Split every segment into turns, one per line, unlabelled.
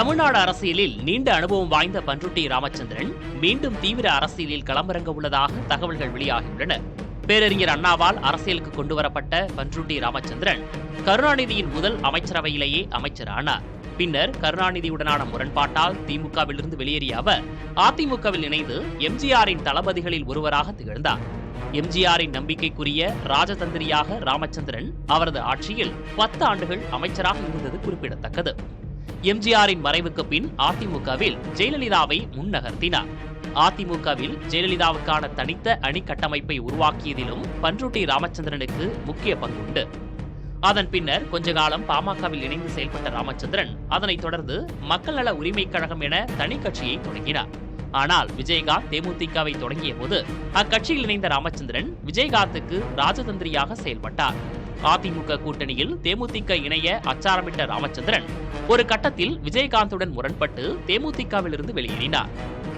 தமிழ்நாடு அரசியலில் நீண்ட அனுபவம் வாய்ந்த பண்ருட்டி ராமச்சந்திரன் மீண்டும் தீவிர அரசியலில் களமிறங்க உள்ளதாக தகவல்கள் வெளியாகியுள்ளன. பேரறிஞர் அண்ணாவால் அரசியலுக்கு கொண்டுவரப்பட்ட பண்ருட்டி ராமச்சந்திரன் கருணாநிதியின் முதல் அமைச்சரவையிலேயே அமைச்சரானார். பின்னர் கருணாநிதியுடனான முரண்பாட்டால் திமுகவிலிருந்து வெளியேறிய அவர் அதிமுகவில் இணைந்து எம்ஜிஆரின் தளபதிகளில் ஒருவராக திகழ்ந்தார். எம்ஜிஆரின் நம்பிக்கைக்குரிய ராஜதந்திரியாக ராமச்சந்திரன் அவரது ஆட்சியில் 10 ஆண்டுகள் அமைச்சராக இருந்தது குறிப்பிடத்தக்கது. எம்ஜிஆரின் மறைவுக்கு பின் அதிமுகவில் ஜெயலலிதாவை முன்னகர்த்தினார். அதிமுகவில் ஜெயலலிதாவுக்கான தனித்த அணி கட்டமைப்பை உருவாக்கியதிலும் பண்ருட்டி ராமச்சந்திரனுக்கு முக்கிய பங்குண்டு. அதன் பின்னர் கொஞ்ச காலம் பாமகவில் இணைந்து செயல்பட்ட ராமச்சந்திரன் அதனைத் தொடர்ந்து மக்கள் நல உரிமைக் கழகம் என தனி கட்சியை தொடங்கினார். ஆனால் விஜயகாந்த் தேமுதிகவை தொடங்கிய போது அக்கட்சியில் இணைந்த ராமச்சந்திரன் விஜயகாந்துக்கு ராஜதந்திரியாக செயல்பட்டார். அதிமுக கூட்டணியில் தேமுதிக இணைய அச்சாரமிட்ட ராமச்சந்திரன் ஒரு கட்டத்தில் விஜயகாந்துடன் முரண்பட்டு தேமுதிகவிலிருந்து வெளியேறினார்.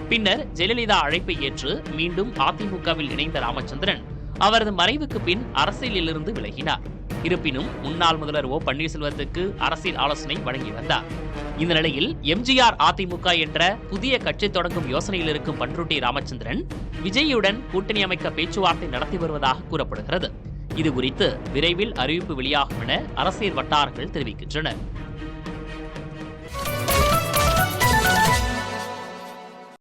பின்னர் ஜெயலலிதா அழைப்பை ஏற்று மீண்டும் அதிமுகவில் இணைந்த ராமச்சந்திரன் அவரது மறைவுக்கு பின் அரசியலிலிருந்து விலகினார். இருப்பினும் முன்னாள் முதல்வர் ஓ பன்னீர்செல்வத்துக்கு அரசியல் ஆலோசனை வழங்கி வந்தார். இந்த நிலையில் எம்ஜிஆர் அதிமுக என்ற புதிய கட்சி தொடங்கும் யோசனையில் இருக்கும் பண்ருட்டி ராமச்சந்திரன் விஜயுடன் கூட்டணி அமைக்க பேச்சுவார்த்தை நடத்தி வருவதாக கூறப்படுகிறது. இது குறித்து விரைவில் அறிவிப்பு வெளியாகும் என அரசியல் வட்டாரங்கள் தெரிவிக்கின்றன.